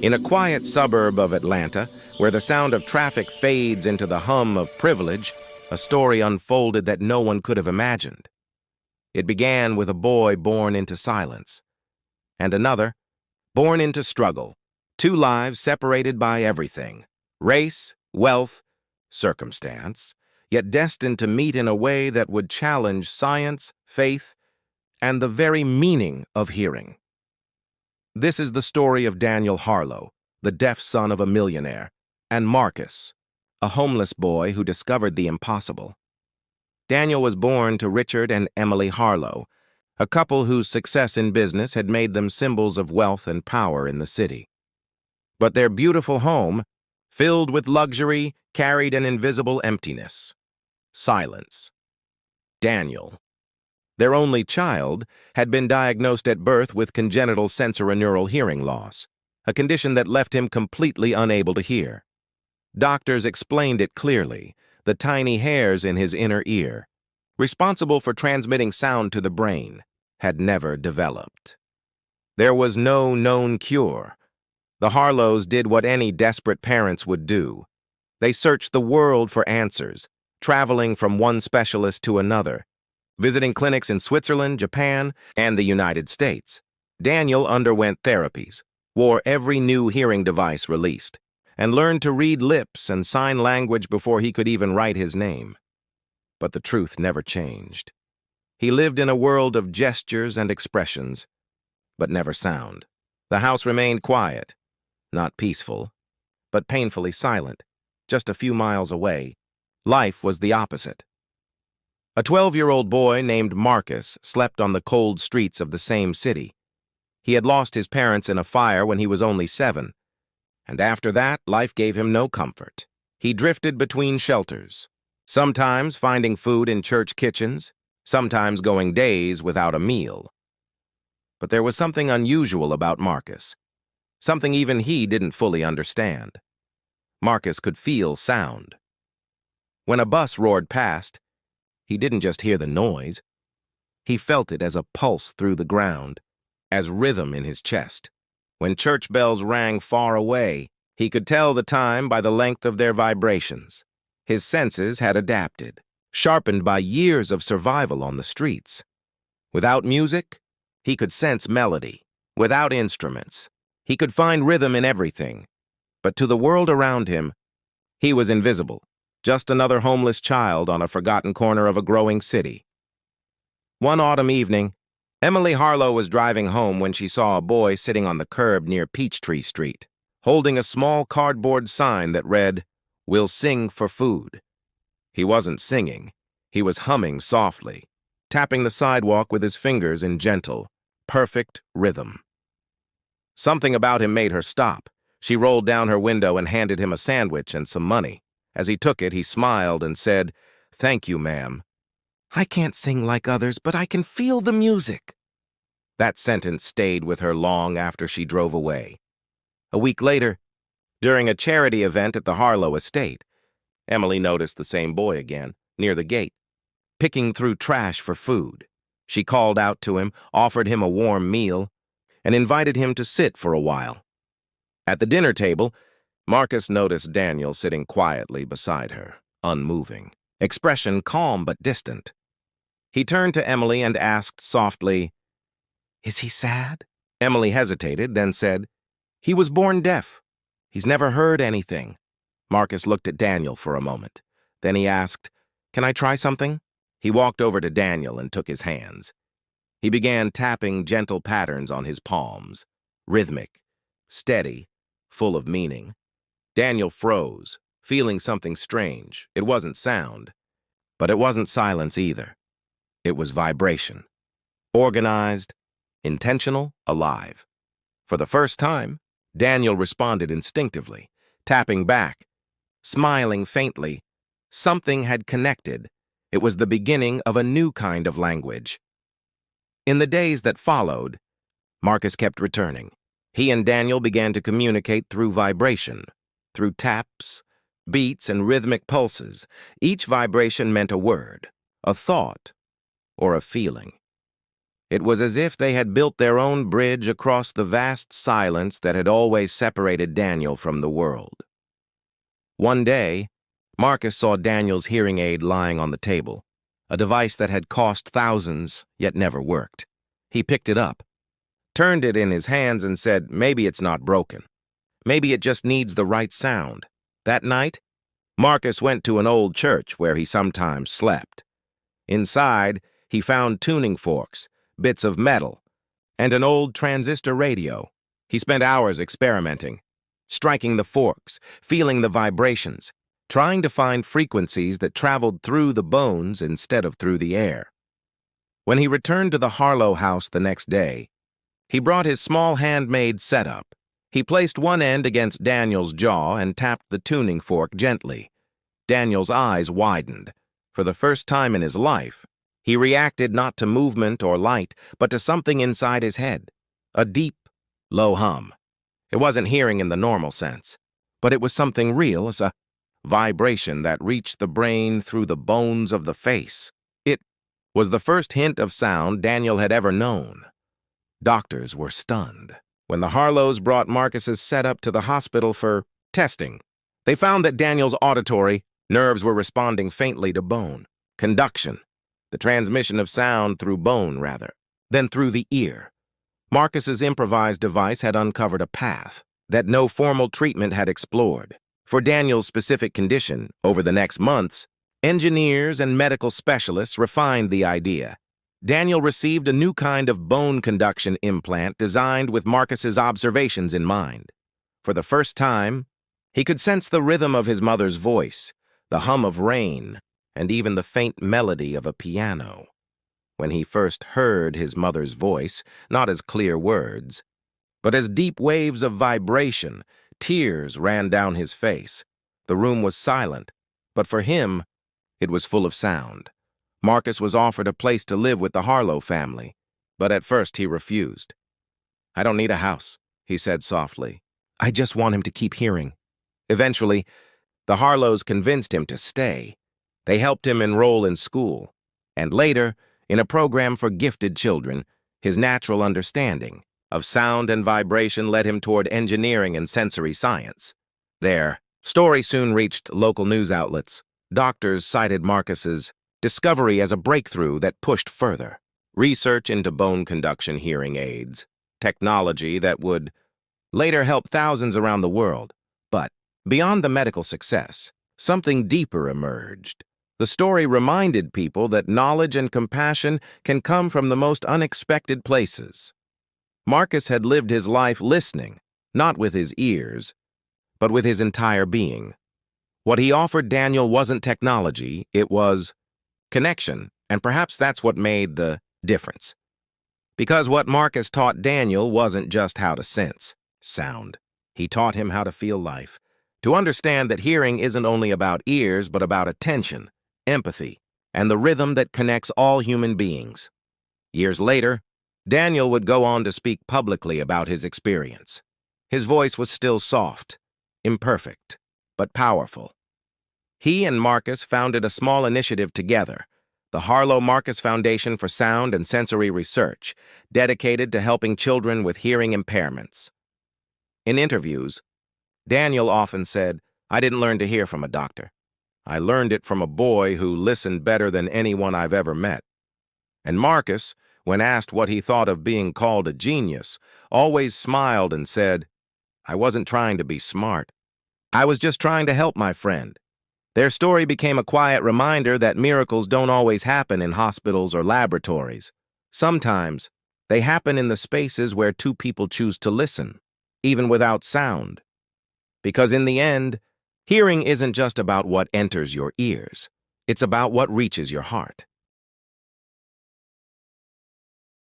In a quiet suburb of Atlanta, where the sound of traffic fades into the hum of privilege, a story unfolded that no one could have imagined. It began with a boy born into silence, and another born into struggle, two lives separated by everything, race, wealth, circumstance, yet destined to meet in a way that would challenge science, faith, and the very meaning of hearing. This is the story of Daniel Harlow, the deaf son of a millionaire, and Marcus, a homeless boy who discovered the impossible. Daniel was born to Richard and Emily Harlow, a couple whose success in business had made them symbols of wealth and power in the city. But their beautiful home, filled with luxury, carried an invisible emptiness. Silence. Daniel, their only child, had been diagnosed at birth with congenital sensorineural hearing loss, a condition that left him completely unable to hear. Doctors explained it clearly: the tiny hairs in his inner ear, responsible for transmitting sound to the brain, had never developed. There was no known cure. The Harlows did what any desperate parents would do. They searched the world for answers, traveling from one specialist to another, visiting clinics in Switzerland, Japan, and the United States. Daniel underwent therapies, wore every new hearing device released, and learned to read lips and sign language before he could even write his name. But the truth never changed. He lived in a world of gestures and expressions, but never sound. The house remained quiet, not peaceful, but painfully silent. Just a few miles away, life was the opposite. A 12-year-old boy named Marcus slept on the cold streets of the same city. He had lost his parents in a fire when he was only 7, and after that, life gave him no comfort. He drifted between shelters, sometimes finding food in church kitchens, sometimes going days without a meal. But there was something unusual about Marcus, something even he didn't fully understand. Marcus could feel sound. When a bus roared past, he didn't just hear the noise. He felt it as a pulse through the ground, as rhythm in his chest. When church bells rang far away, he could tell the time by the length of their vibrations. His senses had adapted, sharpened by years of survival on the streets. Without music, he could sense melody. Without instruments, he could find rhythm in everything. But to the world around him, he was invisible, just another homeless child on a forgotten corner of a growing city. One autumn evening, Emily Harlow was driving home when she saw a boy sitting on the curb near Peachtree Street, holding a small cardboard sign that read, "We'll sing for food." He wasn't singing. He was humming softly, tapping the sidewalk with his fingers in gentle, perfect rhythm. Something about him made her stop. She rolled down her window and handed him a sandwich and some money. As he took it, he smiled and said, "Thank you, ma'am. I can't sing like others, but I can feel the music." That sentence stayed with her long after she drove away. A week later, during a charity event at the Harlow estate, Emily noticed the same boy again, near the gate, picking through trash for food. She called out to him, offered him a warm meal, and invited him to sit for a while. At the dinner table, Marcus noticed Daniel sitting quietly beside her, unmoving, expression calm but distant. He turned to Emily and asked softly, "Is he sad?" Emily hesitated, then said, "He was born deaf. He's never heard anything." Marcus looked at Daniel for a moment. Then he asked, "Can I try something?" He walked over to Daniel and took his hands. He began tapping gentle patterns on his palms, rhythmic, steady, full of meaning. Daniel froze, feeling something strange. It wasn't sound, but it wasn't silence either. It was vibration. Organized, intentional, alive. For the first time, Daniel responded instinctively, tapping back, smiling faintly. Something had connected. It was the beginning of a new kind of language. In the days that followed, Marcus kept returning. He and Daniel began to communicate through vibration, through taps, beats, and rhythmic pulses. Each vibration meant a word, a thought, or a feeling. It was as if they had built their own bridge across the vast silence that had always separated Daniel from the world. One day, Marcus saw Daniel's hearing aid lying on the table, a device that had cost thousands yet never worked. He picked it up, turned it in his hands and said, maybe it's not broken. Maybe it just needs the right sound. That night, Marcus went to an old church where he sometimes slept. Inside, he found tuning forks, bits of metal, and an old transistor radio. He spent hours experimenting, striking the forks, feeling the vibrations, trying to find frequencies that traveled through the bones instead of through the air. When he returned to the Harlow house the next day, he brought his small handmade setup. He placed one end against Daniel's jaw and tapped the tuning fork gently. Daniel's eyes widened. For the first time in his life, he reacted not to movement or light, but to something inside his head, a deep, low hum. It wasn't hearing in the normal sense, but it was something real, as a vibration that reached the brain through the bones of the face. It was the first hint of sound Daniel had ever known. Doctors were stunned. When the Harlows brought Marcus's setup to the hospital for testing, they found that Daniel's auditory nerves were responding faintly to bone. Conduction, the transmission of sound through bone, then through the ear. Marcus's improvised device had uncovered a path that no formal treatment had explored. For Daniel's specific condition, over the next months, engineers and medical specialists refined the idea. Daniel received a new kind of bone conduction implant designed with Marcus's observations in mind. For the first time, he could sense the rhythm of his mother's voice, the hum of rain, and even the faint melody of a piano. When he first heard his mother's voice, not as clear words, but as deep waves of vibration, tears ran down his face. The room was silent, but for him, it was full of sound. Marcus was offered a place to live with the Harlow family, but at first he refused. "I don't need a house," he said softly. "I just want him to keep hearing." Eventually, the Harlows convinced him to stay. They helped him enroll in school, and later, in a program for gifted children, his natural understanding of sound and vibration led him toward engineering and sensory science. Their story soon reached local news outlets. Doctors cited Marcus's discovery as a breakthrough that pushed further research into bone conduction hearing aids, technology that would later help thousands around the world. But beyond the medical success, something deeper emerged. The story reminded people that knowledge and compassion can come from the most unexpected places. Marcus had lived his life listening, not with his ears, but with his entire being. What he offered Daniel wasn't technology, it was connection, and perhaps that's what made the difference. Because what Marcus taught Daniel wasn't just how to sense sound. He taught him how to feel life, to understand that hearing isn't only about ears, but about attention, empathy, and the rhythm that connects all human beings. Years later, Daniel would go on to speak publicly about his experience. His voice was still soft, imperfect, but powerful. He and Marcus founded a small initiative together, the Harlow Marcus Foundation for Sound and Sensory Research, dedicated to helping children with hearing impairments. In interviews, Daniel often said, "I didn't learn to hear from a doctor. I learned it from a boy who listened better than anyone I've ever met." And Marcus, when asked what he thought of being called a genius, always smiled and said, "I wasn't trying to be smart. I was just trying to help my friend." Their story became a quiet reminder that miracles don't always happen in hospitals or laboratories. Sometimes, they happen in the spaces where two people choose to listen, even without sound. Because in the end, hearing isn't just about what enters your ears. It's about what reaches your heart.